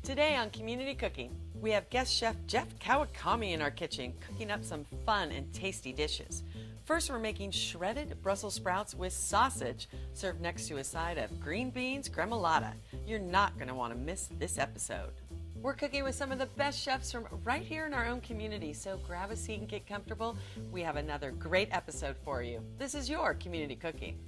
Today on Community Cooking, we have guest chef Jeff Kawakami in our kitchen cooking up some fun and tasty dishes. First, we're making shredded Brussels sprouts with sausage served next to a side of green beans gremolata. You're not going to want to miss this episode. We're cooking with some of the best chefs from right here in our own community, so grab a seat and get comfortable. We have another great episode for you. This is your Community Cooking.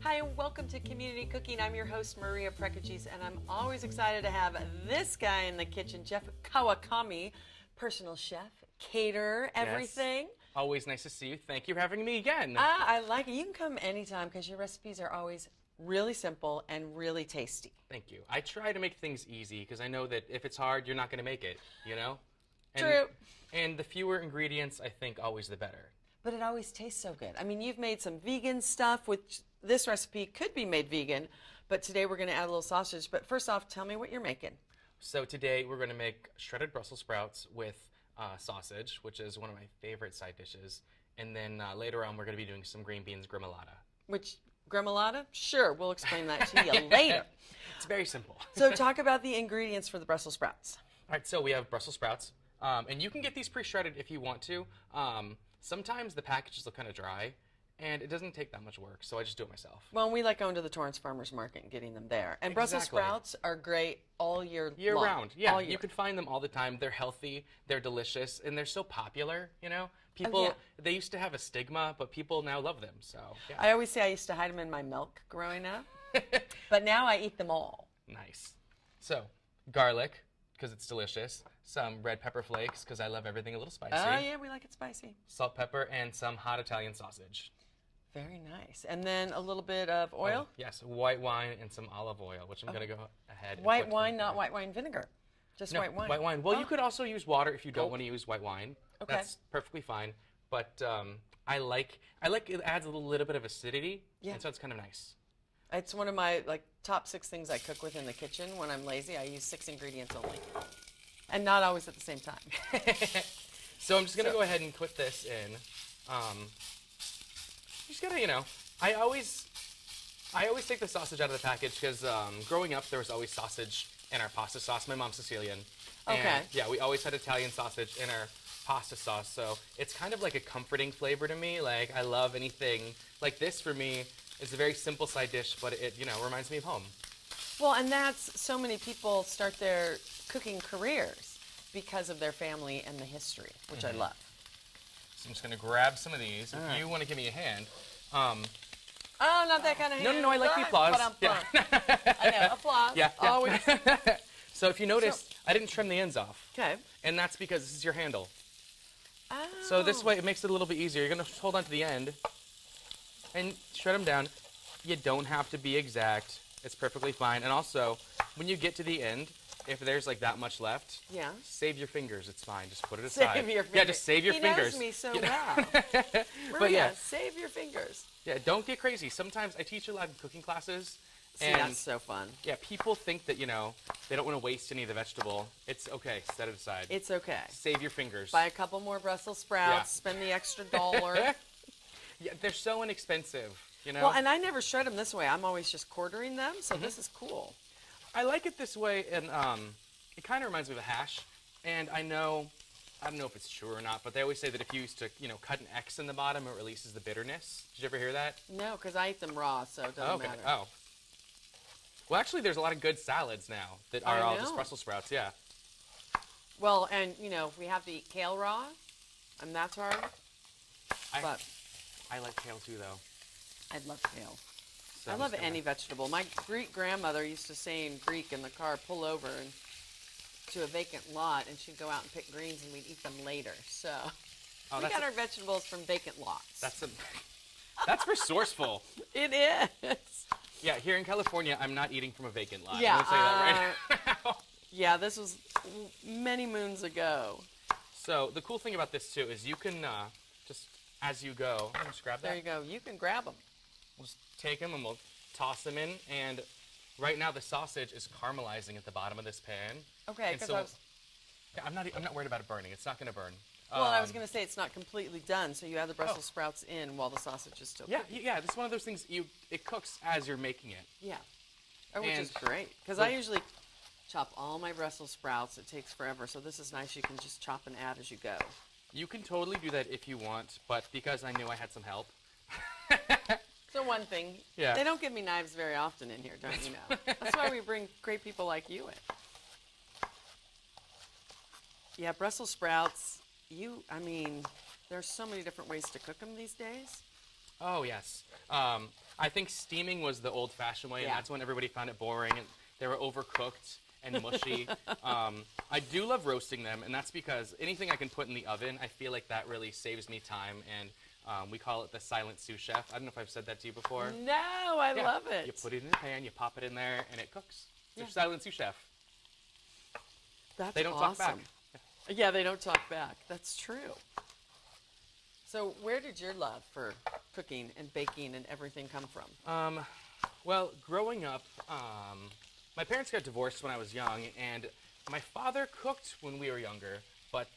Hi, and welcome to Community Cooking. I'm your host, Maria Prekeges, and I'm always excited to have this guy in the kitchen, Jeff Kawakami, personal chef, caterer, everything. Yes. Always nice to see you. Thank you for having me again. I like it. You can come anytime because your recipes are always really simple and really tasty. Thank you. I try to make things easy because I know that if it's hard, you're not going to make it, you know? True. And the fewer ingredients, I think, always the better. But it always tastes so good. I mean, you've made some vegan stuff, which this recipe could be made vegan, but today we're going to add a little sausage. But first off, tell me what you're making. So today we're going to make shredded Brussels sprouts with sausage, which is one of my favorite side dishes. And then later on, we're going to be doing some green beans gremolata. Which, gremolata? Sure, we'll explain that to you later. It's very simple. So talk about the ingredients for the Brussels sprouts. All right, so we have Brussels sprouts. And you can get these pre-shredded if you want to. Sometimes the packages look kind of dry, and it doesn't take that much work, so I just do it myself. Well, we like going to the Torrance Farmers Market and getting them there. And Brussels sprouts are great all year long. Round. Yeah, all year. You can find them all the time. They're healthy, they're delicious, and they're so popular, you know? People, they used to have a stigma, but people now love them, so yeah. I always say I used to hide them in my milk growing up, but now I eat them all. Nice. So, garlic, because it's delicious. Some red pepper flakes, because I love everything a little spicy. Oh, yeah, we like it spicy. Salt, pepper, and some hot Italian sausage. Very nice. And then a little bit of oil? Oh, yes, white wine and some olive oil, which I'm going to go ahead and White wine, not white wine vinegar. Just white wine. White wine. Well, you could also use water if you don't want to use white wine. Okay. That's perfectly fine. But I like it adds a little bit of acidity, and so it's kind of nice. It's one of my top 6 things I cook with in the kitchen. When I'm lazy, I use 6 ingredients only. And not always at the same time. So I'm just going to go ahead and put this in. Just gotta, I always take the sausage out of the package because growing up there was always sausage in our pasta sauce. My mom's Sicilian. Okay. And, yeah, we always had Italian sausage in our pasta sauce, so it's kind of like a comforting flavor to me. Like, I love anything like this. For me, it's a very simple side dish, but it reminds me of home. Well, and that's so many people start their cooking careers because of their family and the history, which I love. So I'm just going to grab some of these. If you want to give me a hand. Oh, not that kind of hand. No, I like the applause. Yeah. I know, applause. Yeah. Always. So if you notice, I didn't trim the ends off. Okay. And that's because this is your handle. Oh. So this way it makes it a little bit easier. You're going to hold on to the end and shred them down. You don't have to be exact. It's perfectly fine. And also, when you get to the end, if there's that much left, save your fingers. It's fine. Just put it aside. Save your fingers. Yeah, just save your fingers. He knows me so well. But yeah, save your fingers. Yeah, don't get crazy. Sometimes I teach a lot of cooking classes. See, and that's so fun. Yeah, people think that, they don't want to waste any of the vegetable. It's okay. Set it aside. It's okay. Save your fingers. Buy a couple more Brussels sprouts. Spend the extra $1. Yeah, they're so inexpensive, Well, and I never shred them this way. I'm always just quartering them, so this is cool. I like it this way, and it kind of reminds me of a hash. And I don't know if it's true or not, but they always say that if you used to, cut an X in the bottom, it releases the bitterness. Did you ever hear that? No, because I eat them raw, so it doesn't matter. Oh. Well, actually, there's a lot of good salads now that are all just Brussels sprouts, yeah. Well, and, we have to eat kale raw, and that's hard. I like kale, too, though. I love kale. So I love any vegetable. My Greek grandmother used to say in Greek in the car, pull over to a vacant lot, and she'd go out and pick greens, and we'd eat them later. So we got our vegetables from vacant lots. That's resourceful. It is. Yeah, here in California, I'm not eating from a vacant lot. Yeah, I'm going to say that right now. Yeah, this was many moons ago. So the cool thing about this, too, is you can just, as you go, just grab that. There you go. You can grab them. We'll just take them and we'll toss them in, and right now the sausage is caramelizing at the bottom of this pan. Okay, And because so, I was... yeah, I'm not worried about it burning. It's not going to burn. Well, I was going to say it's not completely done, so you add the Brussels sprouts in while the sausage is still cooking. Yeah. It's one of those things it cooks as you're making it. Yeah. Which And- is great, because I usually chop all my Brussels sprouts. It takes forever, so this is nice. You can just chop and add as you go. You can totally do that if you want, but because I knew I had some help. So one thing, Yeah. they don't give me knives very often in here, don't you know? That's why we bring great people like you in. Yeah, Brussels sprouts, I mean, there's so many different ways to cook them these days. Oh, yes. I think steaming was the old-fashioned way, and Yeah. that's when everybody found it boring, and they were overcooked and mushy. I do love roasting them, and that's because anything I can put in the oven, I feel like that really saves me time, and we call it the silent sous chef. I don't know if I've said that to you before. No, I Yeah. love it. You put it in the pan, you pop it in there, and it cooks. It's Yeah. a silent sous chef. That's They don't awesome. talk back. Yeah, they don't talk back. That's true. So where did your love for cooking and baking and everything come from? Well, growing up, my parents got divorced when I was young, and my father cooked when we were younger, but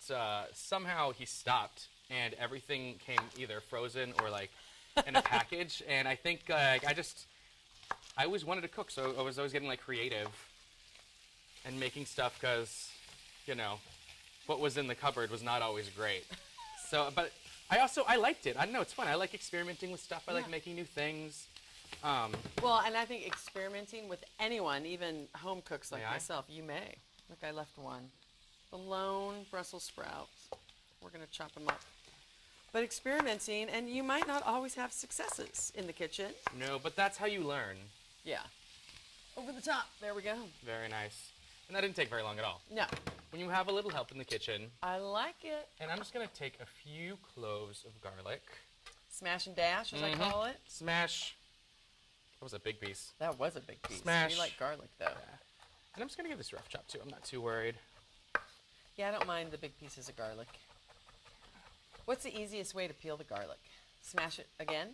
somehow he stopped, and everything came either frozen or like in a package. And I think I always wanted to cook, so I was always getting like creative and making stuff because, you know, what was in the cupboard was not always great. So, but I liked it. I don't know, it's fun. I like experimenting with stuff. I like Yeah. making new things. Well, and I think experimenting with anyone, even home cooks like May I? myself, you may. Look, I left one. The lone Brussels sprouts. We're going to chop them up. But experimenting, and you might not always have successes in the kitchen. No, but that's how you learn. Yeah. Over the top. There we go. Very nice. And that didn't take very long at all. No. When you have a little help in the kitchen, I like it. and I'm just going to take a few cloves of garlic. Smash and dash, as I call it. Smash. That was a big piece. That was a big piece. Smash. You like garlic, though. And I'm just going to give this a rough chop, too. I'm not too worried. Yeah, I don't mind the big pieces of garlic. What's the easiest way to peel the garlic? Smash it again?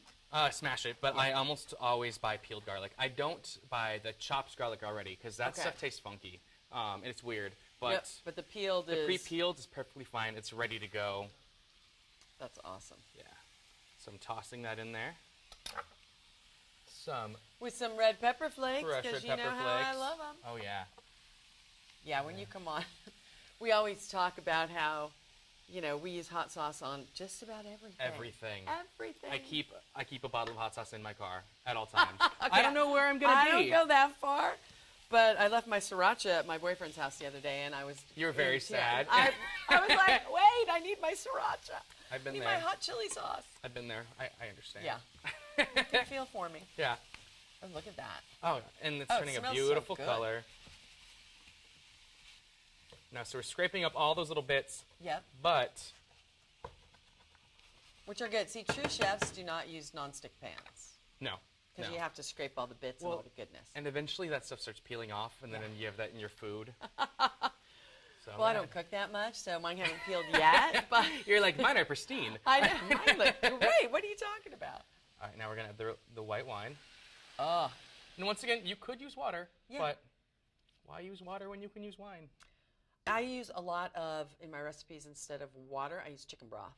Smash it, but I almost always buy peeled garlic. I don't buy the chopped garlic already, because that Okay. stuff tastes funky. And it's weird. But Yep, but the peeled the is... pre-peeled is perfectly fine. It's ready to go. That's awesome. Yeah. So I'm tossing that in there. Some With some red pepper flakes, fresh because red you pepper know flakes. how I love them. Oh, yeah. Yeah, when you come on, we always talk about how, you know, we use hot sauce on just about everything. Everything. Everything. I keep a bottle of hot sauce in my car at all times. Okay. I don't know where I'm going to be. I don't go that far, but I left my sriracha at my boyfriend's house the other day, and I was... You were very sad. I was like, wait, I need my sriracha. I've been I need there. my hot chili sauce. I've been there. I understand. Yeah. You can feel for me. Yeah. Oh, look at that. Oh, and it's Oh, it turning a smells so beautiful good. color. Now, so we're scraping up all those little bits, Yep. but Which are good. See, true chefs do not use nonstick pans no. because no. you have to scrape all the bits and all the goodness. And eventually that stuff starts peeling off, and then you have that in your food. So Well, I don't cook that much, so mine haven't peeled yet. But You're like, mine are pristine. I know mine look great. What are you talking about? All right, now we're going to add the white wine. Oh, And once again, you could use water, Yeah. but why use water when you can use wine? I use a lot of in my recipes instead of water. I use chicken broth.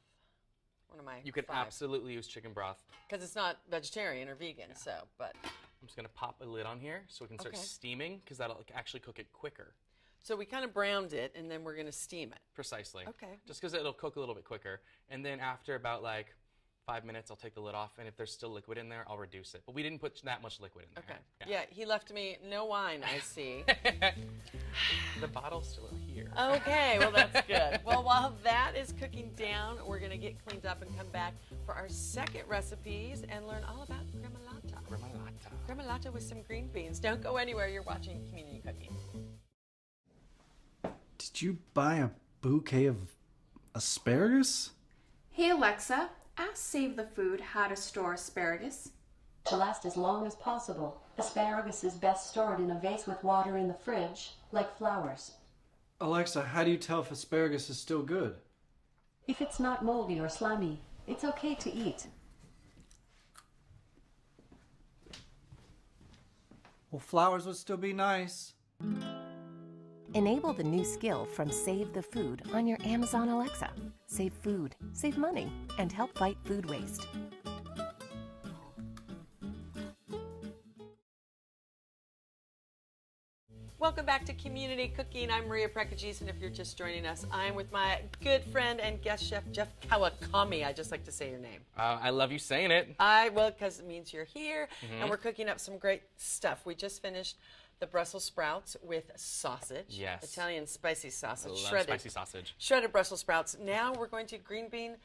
One of my You could absolutely use chicken broth. because it's not vegetarian or vegan. So, but I'm just going to pop a lid on here so we can start Okay. steaming, because that'll actually cook it quicker. so we kind of browned it, and then we're gonna steam it. Precisely. Okay. Just because it'll cook a little bit quicker. And then after about like 5 minutes, I'll take the lid off, and if there's still liquid in there, I'll reduce it. But we didn't put that much liquid in there. Okay. Yeah, he left me no wine. I see. The bottle's still here. Okay, well that's good. Well, while that is cooking down, we're gonna get cleaned up and come back for our second recipes and learn all about gremolata. Remoulade. Gremolata with some green beans. Don't go anywhere. You're watching Community Cooking. Did you buy a bouquet of asparagus? Hey Alexa, ask Save the Food how to store asparagus. To last as long as possible, asparagus is best stored in a vase with water in the fridge, like flowers. Alexa, how do you tell if asparagus is still good? If it's not moldy or slimy, it's okay to eat. Well, flowers would still be nice. Enable the new skill from Save the Food on your Amazon Alexa. Save food, save money, and help fight food waste. Welcome back to Community Cooking. I'm Maria Prekeges, and if you're just joining us, I'm with my good friend and guest chef, Jeff Kawakami. I just like to say your name. I love you saying it. Well, because it means you're here, and we're cooking up some great stuff. We just finished the Brussels sprouts with sausage. Yes. Italian spicy sausage. I love shredded. spicy sausage. Shredded Brussels sprouts. Now we're going to green bean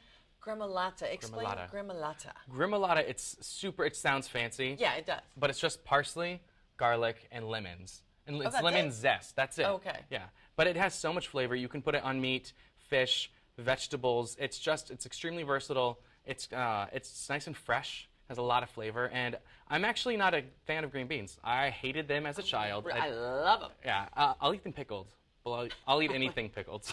gremolata. Explain gremolata. Gremolata, it sounds fancy. Yeah, it does. But it's just parsley, garlic, and lemons. And it's that's lemon it? zest. That's it. Okay. Yeah. But it has so much flavor. You can put it on meat, fish, vegetables. It's extremely versatile. It's nice and fresh. Has a lot of flavor. And I'm actually not a fan of green beans. I hated them as a child. I love them. Yeah. I'll eat them pickled. Well, I'll eat anything pickled.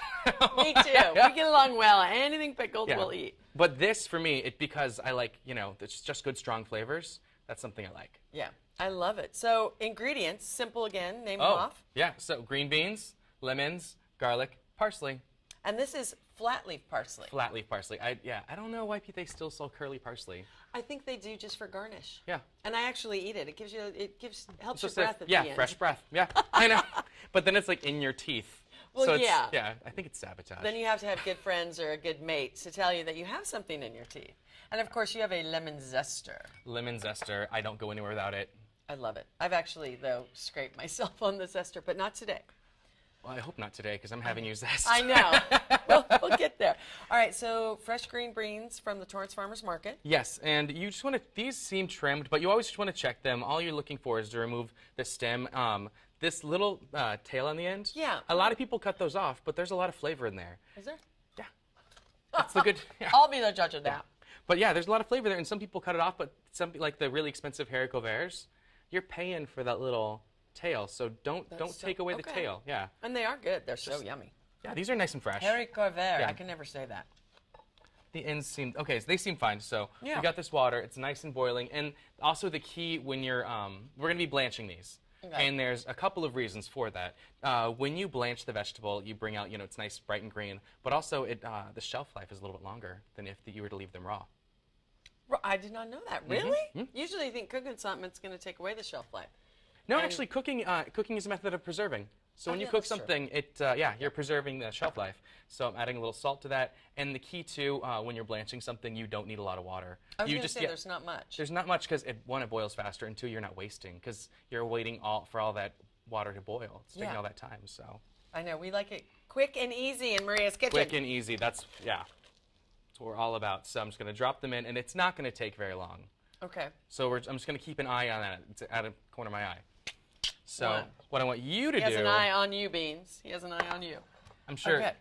Me too. We get along well. Anything pickled, Yeah. we'll eat. But this, for me, because I like, it's just good, strong flavors. That's something I like. Yeah, I love it. So ingredients, simple again, name them off. Yeah, so green beans, lemons, garlic, parsley. And this is flat leaf parsley. Flat leaf parsley. I don't know why they still sell curly parsley. I think they do just for garnish. Yeah. And I actually eat it. Helps your Just breath at the end. fresh breath. Yeah, I know. But then it's like in your teeth. Well, so it's, yeah. Yeah, I think it's sabotage. Then you have to have good friends or a good mate to tell you that you have something in your teeth. And of course, you have a lemon zester. Lemon zester. I don't go anywhere without it. I love it. I've actually, though, scraped myself on the zester, but not today. Well, I hope not today because I'm having you zest. I know. We'll get there. All right, so fresh green beans from the Torrance Farmers Market. Yes, and you just want to, these seem trimmed, but you always just want to check them. All you're looking for is to remove the stem. This little tail on the end. Yeah. A lot of people cut those off, but there's a lot of flavor in there. Is there? Yeah. That's the good. Yeah. I'll be the judge of that. But yeah, there's a lot of flavor there, and some people cut it off, but some, like the really expensive haricots verts, you're paying for that little tail, so don't take away the tail. Yeah. And they are good. They're so yummy. Yeah, these are nice and fresh. Haricot vert. Yeah. I can never say that. The ends seem okay. So they seem fine. So Yeah. we got this water. It's nice and boiling. And also the key when you're we're gonna be blanching these. Okay. And there's a couple of reasons for that. When you blanch the vegetable, you bring out, it's nice, bright and green. But also, the shelf life is a little bit longer than if you were to leave them raw. I did not know that. Really? Usually you think cooking something, it's going to take away the shelf life. No, actually, cooking is a method of preserving. So when you cook that's true. something, you're preserving the shelf life. So I'm adding a little salt to that. And the key too, when you're blanching something, you don't need a lot of water. I was you going to say there's not much. There's not much because one, it boils faster, and two, you're not wasting because you're waiting for all that water to boil. It's taking all that time. So I know. We like it quick and easy in Maria's kitchen. quick and easy. That's what we're all about. So I'm just going to drop them in, and it's not going to take very long. Okay. So I'm just going to keep an eye on that. It's at a corner of my eye. So One. what I want you to He do. has an eye on you, Beans. He has an eye on you. I'm sure. Okay.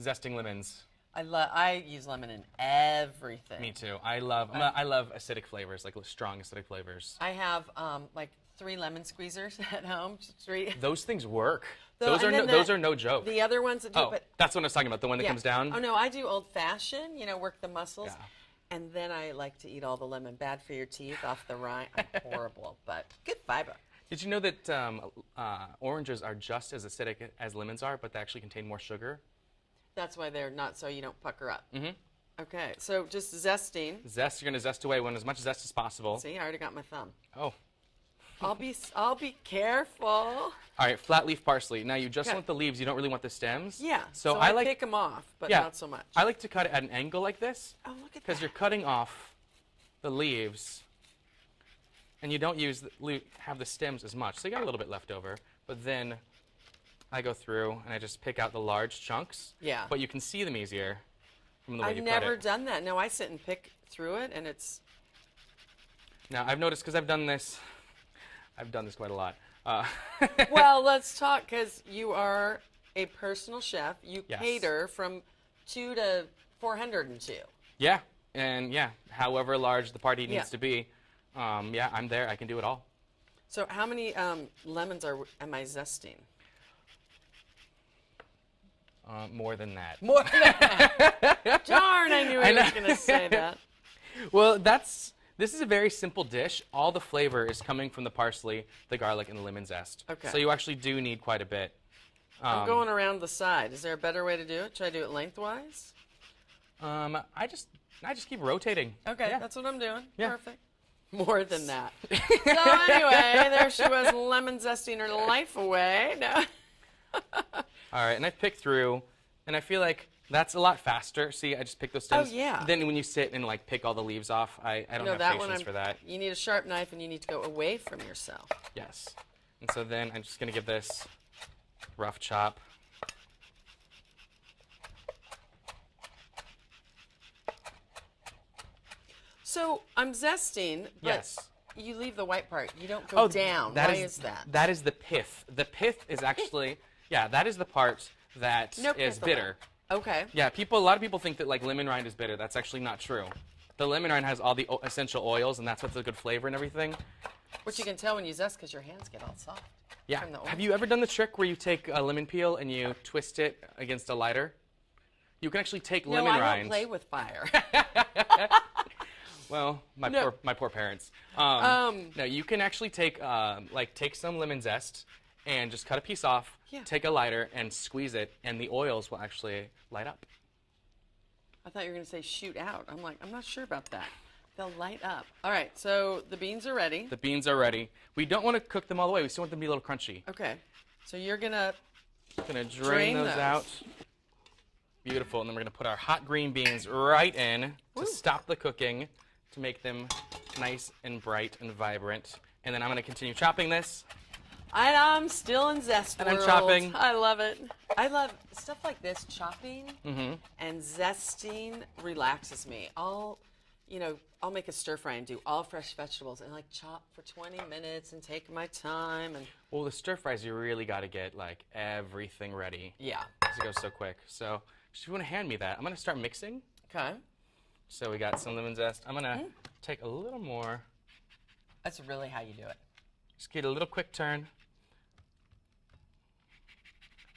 Zesting lemons. I use lemon in everything. Me too. I love acidic flavors, like strong acidic flavors. I have like 3 lemon squeezers at home. 3. Those things work. And then Those are no joke. The other ones that do Oh, but that's what I was talking about. The one that comes down. Oh no, I do old fashioned. Work the muscles. Yeah. And then I like to eat all the lemon. Bad for your teeth, off the rind. Horrible, but good fiber. Did you know that oranges are just as acidic as lemons are, but they actually contain more sugar? That's why they're not, so you don't pucker up. Mm-hmm. Okay, so just zesting. Zest, you're going to zest away as much zest as possible. See, I already got my thumb. Oh. I'll be careful. All right, flat leaf parsley. Now you just want the leaves. You don't really want the stems. Yeah. So I like pick them off, but not so much. I like to cut it at an angle like this. Oh, look at that. Because you're cutting off the leaves, and you don't have the stems as much. So you got a little bit left over. But then I go through and I just pick out the large chunks. Yeah. But you can see them easier from the way I've you cut it. never done that. No, I sit and pick through it, and it's. Now I've noticed because I've done this quite a lot. Well, let's talk, because you are a personal chef. You Yes. cater from 2 to 402. Yeah, and however large the party needs Yeah. to be, I'm there. I can do it all. So how many lemons am I zesting? More than that. More than that. Darn, I knew he was going to say that. Well, that's This is a very simple dish. All the flavor is coming from the parsley, the garlic, and the lemon zest. Okay. So you actually do need quite a bit. I'm going around the side. Is there a better way to do it? Should I do it lengthwise? I just keep rotating. Okay, Yeah. that's what I'm doing. Yeah. Perfect. More than that. So anyway, there she was, lemon zesting her life away. No. All right, and I picked through, and I feel like that's a lot faster. See, I just picked those stems. Oh, yeah. Then when you sit and like pick all the leaves off, I don't have that patience for that. You need a sharp knife and you need to go away from yourself. Yes. And so then I'm just gonna give this rough chop. So I'm zesting, but Yes. you leave the white part. You don't go down. Why is that? That is the pith. The pith is actually, yeah, that is the part that No is pith bitter. Okay. Yeah, a lot of people think that like lemon rind is bitter. That's actually not true. The lemon rind has all the essential oils, and that's what's a good flavor and everything. Which you can tell when you zest because your hands get all soft. Yeah. From the oil. Have you ever done the trick where you take a lemon peel and you twist it against a lighter? You can actually take lemon I rind. don't play with fire. Well, my poor parents. Um, No, you can actually take take some lemon zest and just cut a piece off. Yeah. Take a lighter and squeeze it, and the oils will actually light up. I thought you were going to say shoot out. I'm like, I'm not sure about that. They'll light up. All right, so the beans are ready. The beans are ready. We don't want to cook them all the way. We still want them to be a little crunchy. Okay, so you're going to Gonna Drain drain those those. out. Beautiful, and then we're gonna put our hot green beans right in to stop the cooking, to make them nice and bright and vibrant. And then I'm gonna continue chopping this. I'm still in zest And I'm world. chopping. I love it. I love stuff like this. Chopping Mm-hmm. and zesting relaxes me. I'll make a stir fry and do all fresh vegetables and like chop for 20 minutes and take my time and Well, the stir fries, you really gotta get like everything ready. yeah. Because it goes so quick. So, if you wanna hand me that, I'm gonna start mixing. Okay, So we got some lemon zest. I'm gonna take a little more. that's really how you do it. Just get a little quick turn.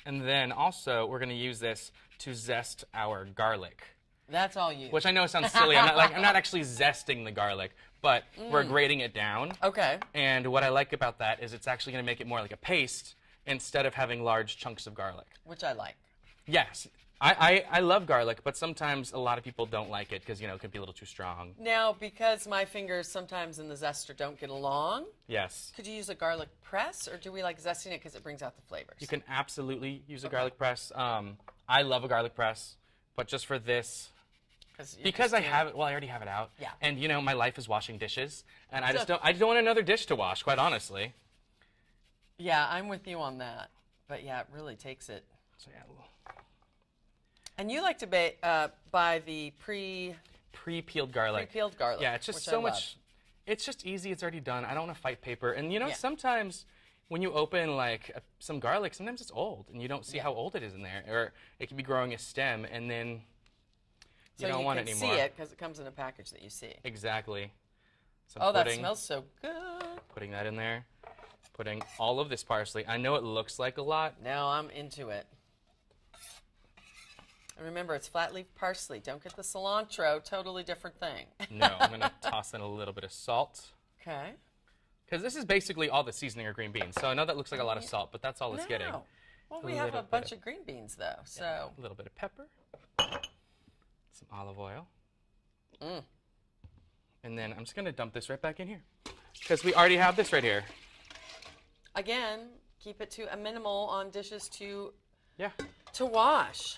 And then also, we're gonna use this to zest our garlic. That's all you. Which I know sounds silly. I'm not actually zesting the garlic, but we're grating it down. Okay. And what I like about that is it's actually going to make it more like a paste instead of having large chunks of garlic. Which I like. Yes, I love garlic, but sometimes a lot of people don't like it because, it can be a little too strong. Now, because my fingers sometimes in the zester don't get along, Yes. could you use a garlic press, or do we like zesting it because it brings out the flavors? You can absolutely use a garlic press. I love a garlic press, but just for this, because I have it, I already have it out. Yeah. And my life is washing dishes, and I don't want another dish to wash, quite honestly. Yeah, I'm with you on that. But yeah, it really takes it. So yeah, And you like to buy the pre-peeled garlic. pre-peeled garlic. Yeah, it's just which I so love. much. It's just easy. It's already done. I don't want to fight paper. And Yeah. sometimes when you open some garlic, sometimes it's old, and you don't see how old it is in there, or it could be growing a stem, and then you don't want it can anymore. see it because it comes in a package that you see. Exactly. So Oh, that smells so good. Putting that in there. Putting all of this parsley. I know it looks like a lot. Now I'm into it. And remember, it's flat leaf parsley. Don't get the cilantro. Totally different thing. No, I'm going to toss in a little bit of salt. Okay. Because this is basically all the seasoning of green beans. So I know that looks like a lot of salt, but that's all it's getting. No. Well, A we have little a bit bunch of- of green beans, though. So A little bit of pepper. Some olive oil. And then I'm just going to dump this right back in here. Because we already have this right here. again, keep it to a minimal on dishes to wash.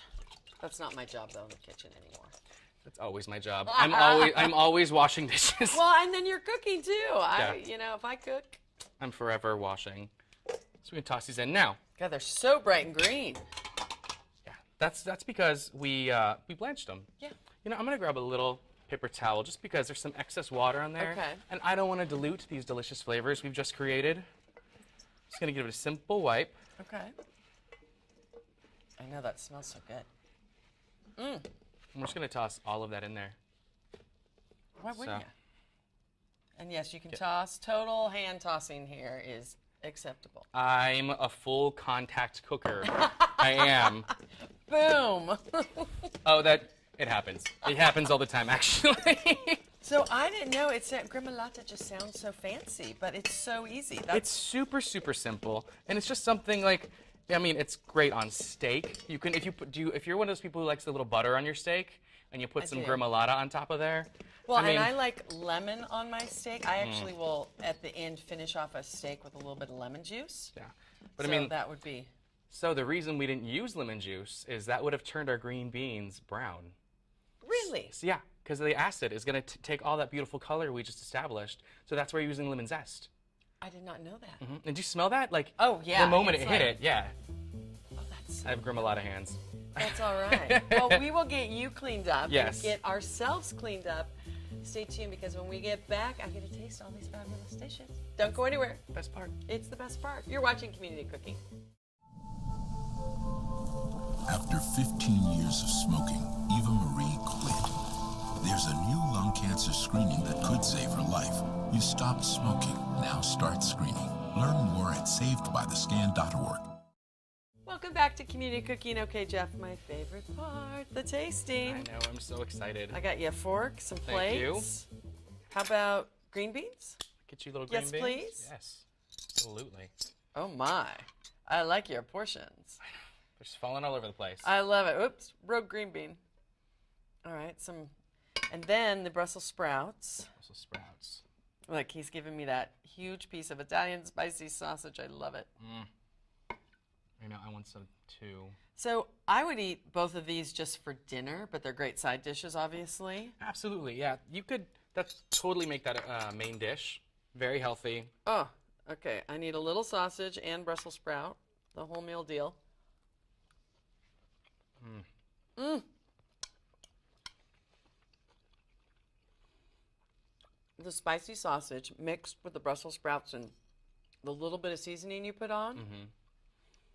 That's not my job though in the kitchen anymore. That's always my job. I'm always washing dishes. Well, and then you're cooking too. If I cook. I'm forever washing. So we can toss these in now. God, they're so bright and green. Yeah, that's because we blanched them. Yeah. I'm gonna grab a little paper towel just because there's some excess water on there. Okay. And I don't want to dilute these delicious flavors we've just created. Just gonna give it a simple wipe. Okay. I know that smells so good. And we're just gonna toss all of that in there. Why wouldn't So. you? And yes, you can toss. Total hand tossing here is acceptable. I'm a full contact cooker. I am. Boom. Oh, it happens. It happens all the time, actually. So I didn't know it's gremolata just sounds so fancy, but it's so easy. It's super, super simple, and it's just something like, I mean, it's great on steak. You can, if you're one of those people who likes the little butter on your steak, and you put some gremolata on top of there. Well, and I like lemon on my steak. I actually will, at the end, finish off a steak with a little bit of lemon juice. Yeah, but so I mean, that would be. So the reason we didn't use lemon juice is that would have turned our green beans brown. Really? So yeah, because the acid is going to take all that beautiful color we just established. So that's why you're using lemon zest. I did not know that. Did you smell that? Like, oh yeah, the moment it hit it, yeah. Oh, that's. So I have gremolata hands. That's all right. Well, we will get you cleaned up Yes. and get ourselves cleaned up. Stay tuned because when we get back, I get to taste all these fabulous dishes. Don't go anywhere. Best part. It's the best part. You're watching Community Cooking. After 15 years of smoking, Eva Marie quit. There's a new lung cancer screening that could save her life. You stopped smoking. Now start screening. Learn more at savedbythescan.org. Welcome back to Community Cooking. Okay, Jeff, my favorite part, the tasting. I know, I'm so excited. I got you a fork, some Thank you. plates. How about green beans? Get you a little green Yes, beans? please. Yes, absolutely. Oh my, I like your portions. They're just falling all over the place. I love it. Oops, rogue green bean. All right, and then the Brussels sprouts. Brussels sprouts. Look, he's giving me that huge piece of Italian spicy sausage. I love it. I know, I want some too. So I would eat both of these just for dinner, but they're great side dishes, obviously. Absolutely, yeah. You could totally make that a main dish. Very healthy. Oh, okay. I need a little sausage and Brussels sprout, the whole meal deal. The spicy sausage mixed with the Brussels sprouts and the little bit of seasoning you put on.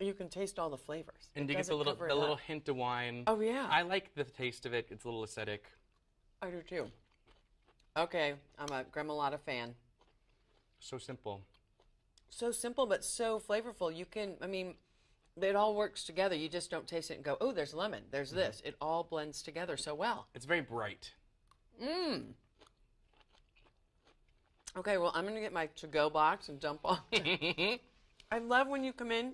You can taste all the flavors. And you get the little hint of wine. Oh, yeah. I like the taste of it. It's a little acidic. I do too. Okay, I'm a gremolata fan. So simple. So simple, but so flavorful. You can, I mean, it all works together. You just don't taste it and go, oh, there's lemon, there's this. It all blends together so well. It's very bright. Okay, well, I'm going to get my to-go box and dump on. I love when you come in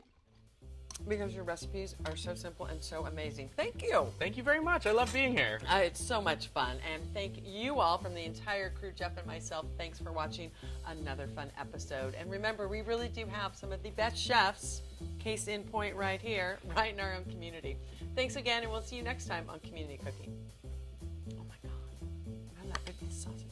because your recipes are so simple and so amazing. Thank you. Thank you very much. I love being here. It's so much fun. And thank you all from the entire crew, Jeff and myself. Thanks for watching another fun episode. And remember, we really do have some of the best chefs, case in point right here, right in our own community. Thanks again, and we'll see you next time on Community Cooking. Oh my God. I love that piece of sausage.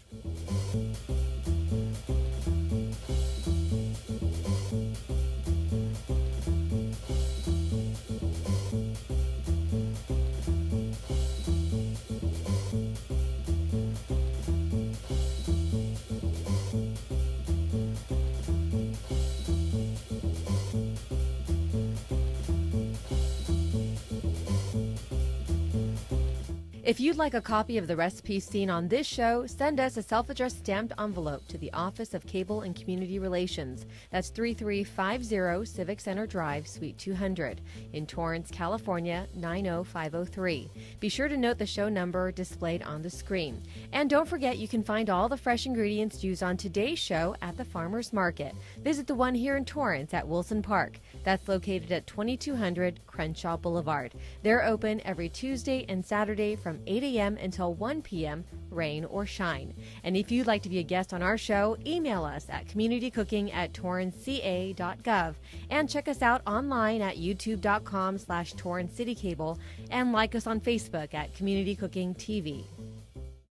If you'd like a copy of the recipes seen on this show, send us a self-addressed stamped envelope to the Office of Cable and Community Relations. That's 3350 Civic Center Drive, Suite 200, in Torrance, California, 90503. Be sure to note the show number displayed on the screen. And don't forget you can find all the fresh ingredients used on today's show at the Farmers Market. Visit the one here in Torrance at Wilson Park. That's located at 2200 Crenshaw Boulevard. They're open every Tuesday and Saturday from 8 a.m. until 1 p.m., rain or shine. And if you'd like to be a guest on our show, email us at communitycooking@torranceca.gov and check us out online at youtube.com/TorranceCityCable and like us on Facebook at Community Cooking TV.